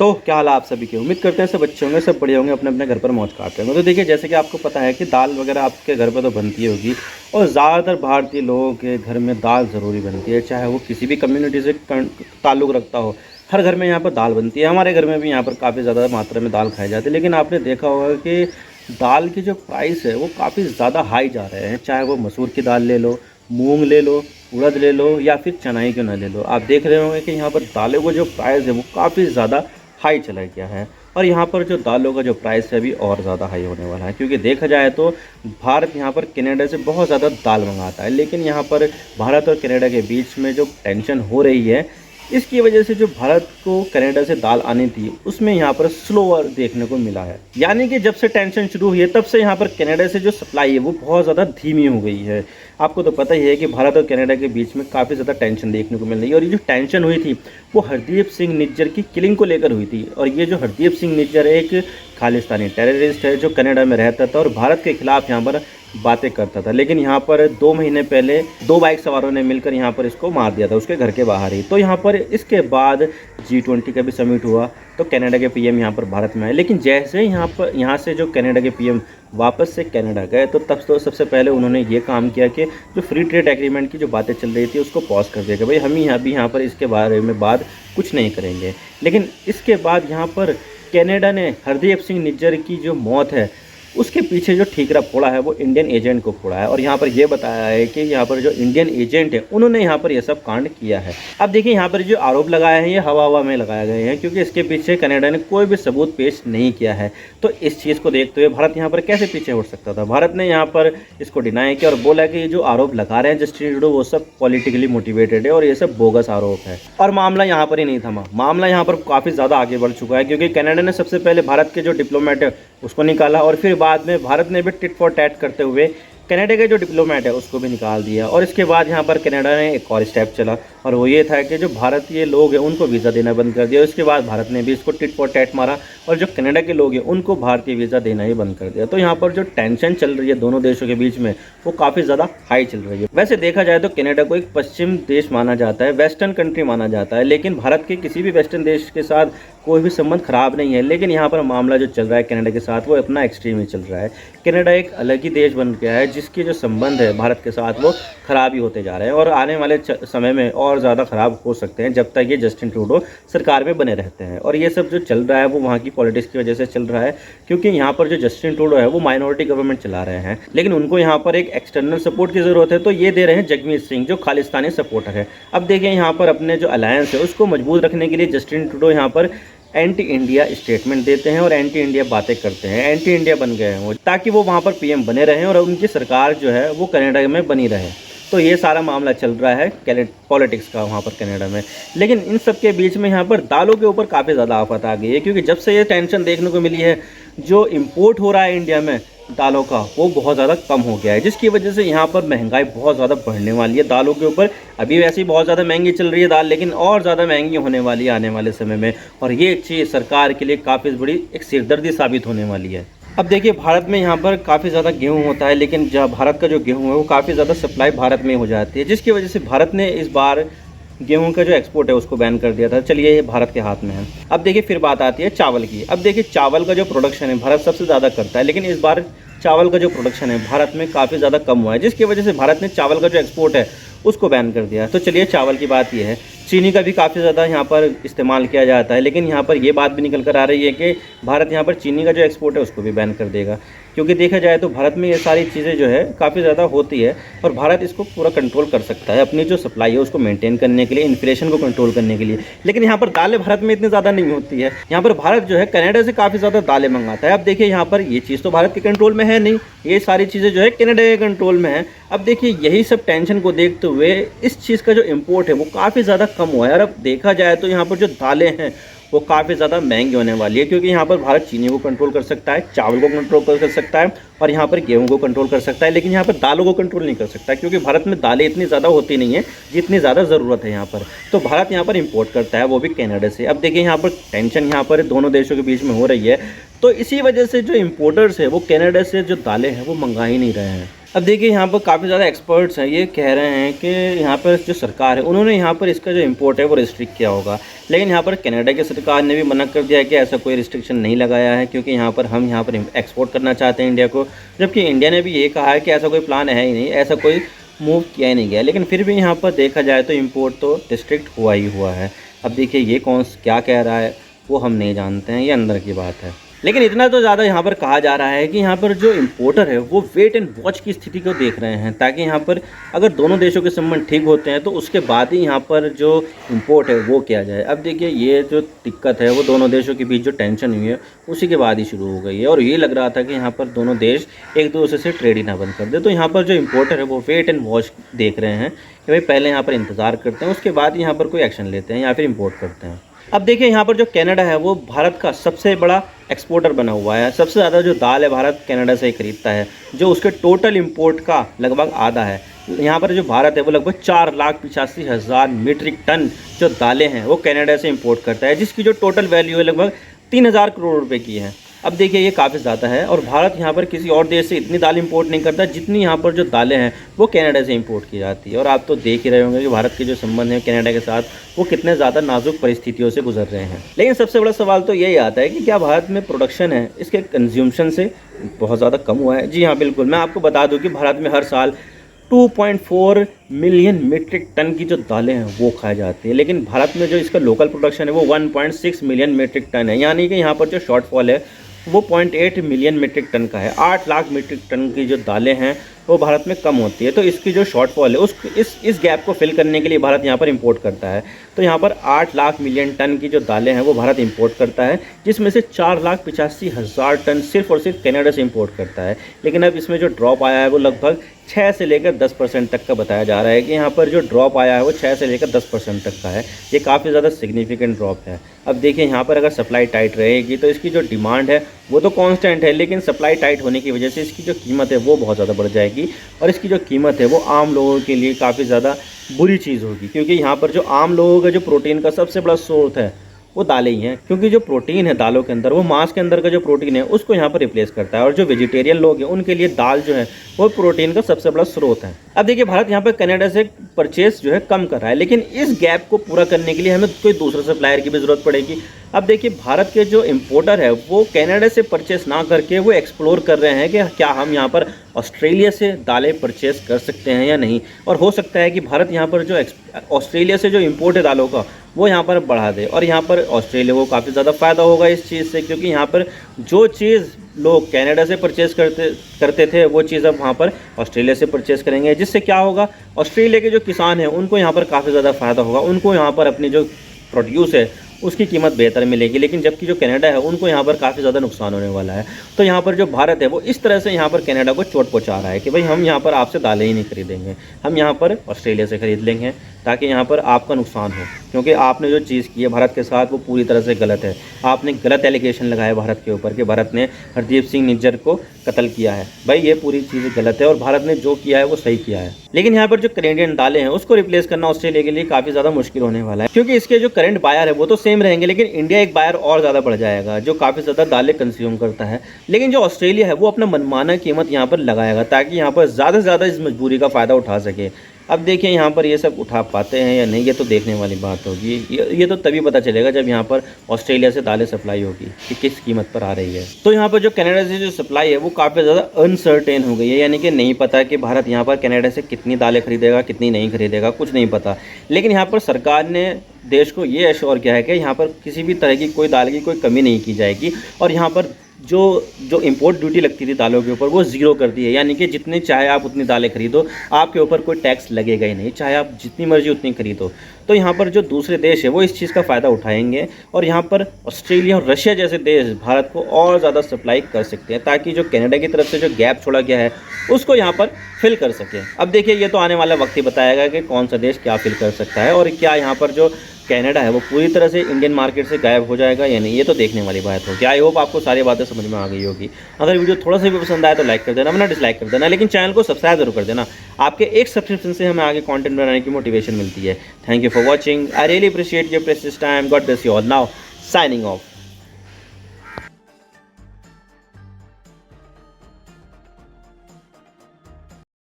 तो क्या हाल है आप सभी के। उम्मीद करते हैं सब अच्छे होंगे, सब बढ़िया होंगे, अपने अपने घर पर मौज काट रहे होंगे। तो देखिए, जैसे कि आपको पता है कि दाल वगैरह आपके घर पर तो बनती होगी और ज़्यादातर भारतीय लोगों के घर में दाल ज़रूरी बनती है, चाहे वो किसी भी कम्युनिटी से ताल्लुक़ रखता हो। हर घर में यहाँ पर दाल बनती है। हमारे घर में भी यहाँ पर काफ़ी ज़्यादा मात्रा में दाल खाई जाती है। लेकिन आपने देखा होगा कि दाल की जो प्राइस है वो काफ़ी ज़्यादा हाई जा रहे हैं, चाहे वो मसूर की दाल ले लो, मूंग ले लो, उड़द ले लो या फिर चनाई क्यों ना ले लो। आप देख रहे होंगे कि यहाँ पर दालों का जो प्राइस है वो काफ़ी ज़्यादा हाई चला गया है। और यहाँ पर जो दालों का जो प्राइस है अभी और ज़्यादा हाई होने वाला है, क्योंकि देखा जाए तो भारत यहाँ पर कनाडा से बहुत ज़्यादा दाल मंगाता है। लेकिन यहाँ पर भारत और कनाडा के बीच में जो टेंशन हो रही है, इसकी वजह से जो भारत को कनाडा से दाल आनी थी उसमें यहाँ पर स्लोअर देखने को मिला है। यानी कि जब से टेंशन शुरू हुई है तब से यहाँ पर कनाडा से जो सप्लाई है वो बहुत ज़्यादा धीमी हो गई है। आपको तो पता ही है कि भारत और कनाडा के बीच में काफ़ी ज़्यादा टेंशन देखने को मिल रही है। और ये जो टेंशन हुई थी वो हरदीप सिंह निज्जर की किलिंग को लेकर हुई थी। और ये जो हरदीप सिंह निज्जर एक खालिस्तानी टेररिस्ट है जो कनाडा में रहता था और भारत के खिलाफ यहाँ पर बातें करता था। लेकिन यहाँ पर 2 महीने पहले 2 बाइक सवारों ने मिलकर यहाँ पर इसको मार दिया था उसके घर के बाहर ही। तो यहाँ पर इसके बाद G20 का भी समिट हुआ तो कनाडा के पीएम यहाँ पर भारत में आए। लेकिन जैसे यहाँ से जो कनाडा के पीएम वापस से कनाडा गए तो तब तो सबसे पहले उन्होंने ये काम किया कि जो फ्री ट्रेड एग्रीमेंट की जो बातें चल रही थी उसको पॉज कर दिया कि भाई हम ही अभी यहाँ पर इसके बारे में बात कुछ नहीं करेंगे। लेकिन इसके बाद यहाँ पर कनाडा ने हरदीप सिंह निज्जर की जो मौत है उसके पीछे जो ठीकरा फोड़ा है वो इंडियन एजेंट को फोड़ा है। और यहाँ पर ये बताया है कि यहाँ पर जो इंडियन एजेंट है उन्होंने यहाँ पर ये सब कांड किया है। अब देखिए, यहाँ पर जो आरोप लगाए हैं ये हवा में लगाए गए हैं, क्योंकि इसके पीछे कनाडा ने कोई भी सबूत पेश नहीं किया है। तो इस चीज़ को देखते हुए भारत यहाँ पर कैसे पीछे हट सकता था। भारत ने यहाँ पर इसको डिनाई किया और बोला कि ये जो आरोप लगा रहे हैं जस्टिन ट्रूडो वो सब पॉलिटिकली मोटिवेटेड है और ये सब बोगस आरोप है। और मामला यहाँ पर ही नहीं थमा, मामला यहाँ पर काफ़ी ज़्यादा आगे बढ़ चुका है, क्योंकि कनाडा ने सबसे पहले भारत के जो डिप्लोमेट है उसको निकाला और फिर बाद में भारत ने भी टिट फॉर टैट करते हुए कनाडा के जो डिप्लोमेट है उसको भी निकाल दिया। और इसके बाद यहाँ पर कनाडा ने एक और स्टेप चला और वो ये था कि जो भारतीय लोग हैं उनको वीज़ा देना बंद कर दिया। उसके बाद भारत ने भी इसको टिट फॉर टैट मारा और जो कनाडा के लोग हैं उनको भारतीय वीज़ा देना ही बंद कर दिया। तो यहाँ पर जो टेंशन चल रही है दोनों देशों के बीच में वो काफ़ी ज़्यादा हाई चल रही है। वैसे देखा जाए तो कनाडा को एक पश्चिम देश माना जाता है, वेस्टर्न कंट्री माना जाता है, लेकिन भारत के किसी भी वेस्टर्न देश के साथ कोई भी संबंध खराब नहीं है। लेकिन यहाँ पर मामला जो चल रहा है कनाडा के साथ वो अपना एक्सट्रीम ही चल रहा है। कनाडा एक अलग ही देश बन गया है जिसके जो संबंध है भारत के साथ वो खराब ही होते जा रहे हैं और आने वाले समय में और ज़्यादा ख़राब हो सकते हैं जब तक ये जस्टिन ट्रूडो सरकार में बने रहते हैं। और ये सब जो चल रहा है वो वहाँ की पॉलिटिक्स की वजह से चल रहा है, क्योंकि यहाँ पर जो जस्टिन ट्रूडो है वो माइनॉरिटी गवर्नमेंट चला रहे हैं, लेकिन उनको यहाँ पर एक एक्सटर्नल सपोर्ट की ज़रूरत है। तो ये दे रहे हैं जगमीत सिंह जो खालिस्तानी सपोर्टर है। अब देखिए, यहाँ पर अपने जो अलायंस है उसको मजबूत रखने के लिए जस्टिन ट्रूडो यहाँ पर एंटी इंडिया स्टेटमेंट देते हैं और एंटी इंडिया बातें करते हैं। एंटी इंडिया बन गए हैं वो, ताकि वो वहाँ पर पीएम बने रहें और उनकी सरकार जो है वो कनाडा में बनी रहे। तो ये सारा मामला चल रहा है पॉलिटिक्स का वहाँ पर कनाडा में। लेकिन इन सब के बीच में यहाँ पर दालों के ऊपर काफ़ी ज़्यादा आफत आ गई है, क्योंकि जब से ये टेंशन देखने को मिली है जो इम्पोर्ट हो रहा है इंडिया में दालों का वो बहुत ज़्यादा कम हो गया है, जिसकी वजह से यहाँ पर महंगाई बहुत ज़्यादा बढ़ने वाली है दालों के ऊपर। अभी वैसे ही बहुत ज़्यादा महंगी चल रही है दाल, लेकिन और ज़्यादा महंगी होने वाली है आने वाले समय में। और ये चीज़ सरकार के लिए काफ़ी बड़ी एक सिरदर्दी साबित होने वाली है। अब देखिए, भारत में यहाँ पर काफ़ी ज़्यादा गेहूँ होता है, लेकिन जब भारत का जो गेहूँ है वो काफ़ी ज़्यादा सप्लाई भारत में हो जाती है, जिसकी वजह से भारत ने इस बार गेहूं का जो एक्सपोर्ट है उसको बैन कर दिया था। चलिए, ये भारत के हाथ में है। अब देखिए, फिर बात आती है चावल की। अब देखिए, चावल का जो प्रोडक्शन है भारत सबसे ज़्यादा करता है, लेकिन इस बार चावल का जो प्रोडक्शन है भारत में काफ़ी ज़्यादा कम हुआ है, जिसकी वजह से भारत ने चावल का जो एक्सपोर्ट है उसको बैन कर दिया। तो चलिए, चावल की बात ये है। चीनी का भी काफ़ी ज़्यादा यहाँ पर इस्तेमाल किया जाता है, लेकिन यहाँ पर ये बात भी निकल कर आ रही है कि भारत यहाँ पर चीनी का जो एक्सपोर्ट है उसको भी बैन कर देगा, क्योंकि देखा जाए तो भारत में ये सारी चीज़ें जो है काफ़ी ज़्यादा होती है और भारत इसको पूरा कंट्रोल कर सकता है अपनी जो सप्लाई है उसको मेंटेन करने के लिए, इन्फ्लेशन को कंट्रोल करने के लिए। लेकिन यहाँ पर दालें भारत में इतनी ज़्यादा नहीं होती है। यहाँ पर भारत जो है कनाडा से काफ़ी ज़्यादा दालें मंगाता है। अब देखिए, यहाँ पर ये चीज़ तो भारत के कंट्रोल में है नहीं, ये सारी चीज़ें जो है कनाडा के कंट्रोल में है। अब देखिए, यही सब टेंशन को देखते हुए इस चीज़ का जो इम्पोर्ट है वो काफ़ी ज़्यादा कम हुआ है। और अब देखा जाए तो यहाँ पर जो दालें हैं वो काफ़ी ज़्यादा महंगी होने वाली है, क्योंकि यहाँ पर भारत चीनी को कंट्रोल कर सकता है, चावल को कंट्रोल कर सकता है और यहाँ पर गेहूं को कंट्रोल कर सकता है, लेकिन यहाँ पर दालों को कंट्रोल नहीं कर सकता, क्योंकि भारत में दालें इतनी ज़्यादा होती नहीं है जितनी ज़्यादा ज़रूरत है यहाँ पर। तो भारत यहाँ पर इंपोर्ट करता है, वो भी कनाडा से। अब देखिए, यहाँ पर टेंशन यहाँ पर दोनों देशों के बीच में हो रही है, तो इसी वजह से जो इम्पोर्टर्स है वो कनाडा से जो दालें हैं वो मंगा ही नहीं रहे हैं। अब देखिए यहाँ पर काफ़ी ज़्यादा एक्सपर्ट्स हैं, ये कह रहे हैं कि यहाँ पर जो सरकार है उन्होंने यहाँ पर इसका जो इम्पोर्ट है वो रिस्ट्रिक्ट किया होगा। लेकिन यहाँ पर कनाडा की सरकार ने भी मना कर दिया है कि ऐसा कोई रिस्ट्रिक्शन नहीं लगाया है, क्योंकि यहाँ पर हम यहाँ पर एक्सपोर्ट करना चाहते हैं इंडिया को। जबकि इंडिया ने भी ये कहा है कि ऐसा कोई प्लान है ही नहीं, ऐसा कोई मूव किया ही नहीं गया। लेकिन फिर भी यहाँ पर देखा जाए तो इम्पोर्ट तो रिस्ट्रिक्ट हुआ ही हुआ है। अब देखिए ये कौन क्या कह रहा है वो हम नहीं जानते हैं, ये अंदर की बात है। लेकिन इतना तो ज़्यादा यहाँ पर कहा जा रहा है कि यहाँ पर जो इम्पोर्टर है वो वेट एंड वॉच की स्थिति को देख रहे हैं, ताकि यहाँ पर अगर दोनों देशों के संबंध ठीक होते हैं तो उसके बाद ही यहाँ पर जो इम्पोर्ट है वो किया जाए। अब देखिए ये जो दिक्कत है वो दोनों देशों के बीच जो टेंशन हुई है उसी के बाद ही शुरू हो गई है, और ये लग रहा था कि यहाँ पर दोनों देश एक दूसरे से ट्रेड ही ना बंद कर दे। तो यहाँ पर जो इम्पोर्टर है वो वेट एंड वॉच देख रहे हैं कि भाई पहले यहाँ पर इंतज़ार करते हैं, उसके बाद यहाँ पर कोई एक्शन लेते हैं या फिर इम्पोर्ट करते हैं। अब देखिए यहाँ पर जो कनाडा है वो भारत का सबसे बड़ा एक्सपोर्टर बना हुआ है। सबसे ज़्यादा जो दाल है भारत कनाडा से ही खरीदता है, जो उसके टोटल इंपोर्ट का लगभग आधा है। यहाँ पर जो भारत है वो लगभग 4,85,000 मीट्रिक टन जो दालें हैं वो कनाडा से इंपोर्ट करता है, जिसकी जो टोटल वैल्यू है लगभग 3,000 करोड़ रुपए की है। अब देखिए ये काफ़ी ज़्यादा है, और भारत यहाँ पर किसी और देश से इतनी दाल इंपोर्ट नहीं करता जितनी यहाँ पर जो दालें हैं वो कनाडा से इंपोर्ट की जाती है। और आप तो देख ही रहे होंगे कि भारत के जो संबंध हैं कनाडा के साथ वो कितने ज़्यादा नाजुक परिस्थितियों से गुजर रहे हैं। लेकिन सबसे बड़ा सवाल तो यही आता है कि क्या भारत में प्रोडक्शन है इसके कंज्यूमशन से बहुत ज़्यादा कम हुआ है? जी हाँ, बिल्कुल। मैं आपको बता दूँ कि भारत में हर साल 2.4 मिलियन मीट्रिक टन की जो दालें हैं वो खाई जाती है, लेकिन भारत में जो इसका लोकल प्रोडक्शन है वो 1.6 मिलियन मीट्रिक टन है। यानी कि यहाँ पर जो शॉर्टफॉल है वो 0.8 मिलियन मीट्रिक टन का है। 8 लाख मीट्रिक टन की जो दालें हैं वो भारत में कम होती है। तो इसकी जो शॉर्टफॉल है इस गैप को फिल करने के लिए भारत यहाँ पर इंपोर्ट करता है। तो यहाँ पर 8 लाख मिलियन टन की जो दालें हैं वो भारत इंपोर्ट करता है, जिसमें से 4,85,000 टन सिर्फ और सिर्फ कनाडा से इंपोर्ट करता है। लेकिन अब इसमें जो ड्रॉप आया है वो लगभग 6 से लेकर 10% तक का बताया जा रहा है कि यहाँ पर जो ड्रॉप आया है वो 6 से लेकर 10% तक का है। ये काफ़ी ज़्यादा सिग्निफिकेंट ड्रॉप है। अब देखिए यहाँ पर अगर सप्लाई टाइट रहेगी तो इसकी जो डिमांड है वो तो कांस्टेंट है, लेकिन सप्लाई टाइट होने की वजह से इसकी जो कीमत है वो बहुत ज़्यादा बढ़ जाएगी, और इसकी जो कीमत है वो आम लोगों के लिए काफ़ी ज़्यादा बुरी चीज़ होगी। क्योंकि यहाँ पर जो आम लोगों का जो प्रोटीन का सबसे बड़ा स्रोत है वो दालें ही हैं, क्योंकि जो प्रोटीन है दालों के अंदर वो मांस के अंदर का जो प्रोटीन है उसको यहाँ पर रिप्लेस करता है। और जो वेजिटेरियन लोग हैं उनके लिए दाल जो है वो प्रोटीन का सबसे बड़ा स्रोत है। अब देखिए भारत यहाँ पर कनाडा से परचेस जो है कम कर रहा है, लेकिन इस गैप को पूरा करने के लिए हमें कोई दूसरे सप्लायर की भी ज़रूरत पड़ेगी। अब देखिए भारत के जो इम्पोर्टर है वो कनाडा से परचेस ना करके वो एक्सप्लोर कर रहे हैं कि क्या हम यहाँ पर ऑस्ट्रेलिया से दालें परचेस कर सकते हैं या नहीं। और हो सकता है कि भारत यहाँ पर जो ऑस्ट्रेलिया से जो इम्पोर्ट है दालों का वो यहाँ पर बढ़ा दे, और यहाँ पर ऑस्ट्रेलिया को काफ़ी ज़्यादा फ़ायदा होगा इस चीज़ से, क्योंकि यहाँ पर जो चीज़ लोग कनाडा से परचेस करते थे वो चीज़ अब वहाँ पर ऑस्ट्रेलिया से परचेस करेंगे। जिससे क्या होगा, ऑस्ट्रेलिया के जो किसान हैं उनको यहाँ पर काफ़ी ज़्यादा फ़ायदा होगा, उनको यहाँ पर अपनी जो प्रोड्यूस है उसकी कीमत बेहतर मिलेगी। लेकिन जबकि जो कनाडा है उनको यहाँ पर काफ़ी ज़्यादा नुकसान होने वाला है। तो यहाँ पर जो भारत है वो इस तरह से यहाँ पर कनाडा को चोट पहुँचा रहा है कि भाई हम यहाँ पर आपसे दालें ही नहीं खरीदेंगे, हम यहाँ पर ऑस्ट्रेलिया से ख़रीद लेंगे, ताकि यहाँ पर आपका नुकसान हो। क्योंकि आपने जो चीज़ की है भारत के साथ वो पूरी तरह से गलत है। आपने गलत एलिगेशन लगाया भारत के ऊपर कि भारत ने हरदीप सिंह निज्जर को कत्ल किया है। भाई ये पूरी चीज़ गलत है, और भारत ने जो किया है वो सही किया है। लेकिन यहाँ पर जो कनेडियन दालें हैं उसको रिप्लेस करना ऑस्ट्रेलिया के लिए काफ़ी ज़्यादा मुश्किल होने वाला है, क्योंकि इसके जो करंट बायर है वो तो सेम रहेंगे, लेकिन इंडिया एक बायर और ज़्यादा बढ़ जाएगा जो काफ़ी ज़्यादा दालें कंज्यूम करता है। लेकिन जो ऑस्ट्रेलिया है वो अपना मनमाना कीमत यहाँ पर लगाएगा, ताकि यहाँ पर ज़्यादा से ज़्यादा इस मजबूरी का फ़ायदा उठा सके। अब देखिए यहाँ पर ये सब उठा पाते हैं या नहीं, ये तो देखने वाली बात होगी। ये तो तभी पता चलेगा जब यहाँ पर ऑस्ट्रेलिया से दालें सप्लाई होगी कि किस कीमत पर आ रही है। तो यहाँ पर जो कनाडा से जो सप्लाई है वो काफ़ी ज़्यादा अनसर्टेन हो गई है, यानी कि नहीं पता कि भारत यहाँ पर कनाडा से कितनी दालें खरीदेगा कितनी नहीं खरीदेगा, कुछ नहीं पता। लेकिन यहाँ पर सरकार ने देश को ये एश्योर किया है कि यहाँ पर किसी भी तरह की कोई दाल की कोई कमी नहीं की जाएगी, और यहाँ पर जो इंपोर्ट ड्यूटी लगती थी दालों के ऊपर वो ज़ीरो कर दी है। यानी कि जितनी चाहे आप उतनी दालें खरीदो, आपके ऊपर कोई टैक्स लगेगा ही नहीं, चाहे आप जितनी मर्जी उतनी खरीदो। तो यहाँ पर जो दूसरे देश है वो इस चीज़ का फ़ायदा उठाएंगे, और यहाँ पर ऑस्ट्रेलिया और रशिया जैसे देश भारत को और ज़्यादा सप्लाई कर सकते हैं, ताकि जो कनाडा की तरफ से जो गैप छोड़ा गया है उसको यहाँ पर फिल कर सके। अब देखिए ये तो आने वाला वक्त ही बताएगा कि कौन सा देश क्या फिल कर सकता है, और क्या यहाँ पर जो कनाडा है वो पूरी तरह से इंडियन मार्केट से गायब हो जाएगा या नहीं, ये तो देखने वाली बात होगी। आई होप आपको सारी बातें समझ में आ गई होगी। अगर वीडियो थोड़ा सा भी पसंद आया तो लाइक कर देना, वरना डिसलाइक कर देना, लेकिन चैनल को सब्सक्राइब जरूर कर देना। आपके एक सब्सक्रिप्शन से हमें आगे कंटेंट बनाने की मोटिवेशन मिलती है। Thank you for watching, I really appreciate your precious time. God bless you all. Now signing off.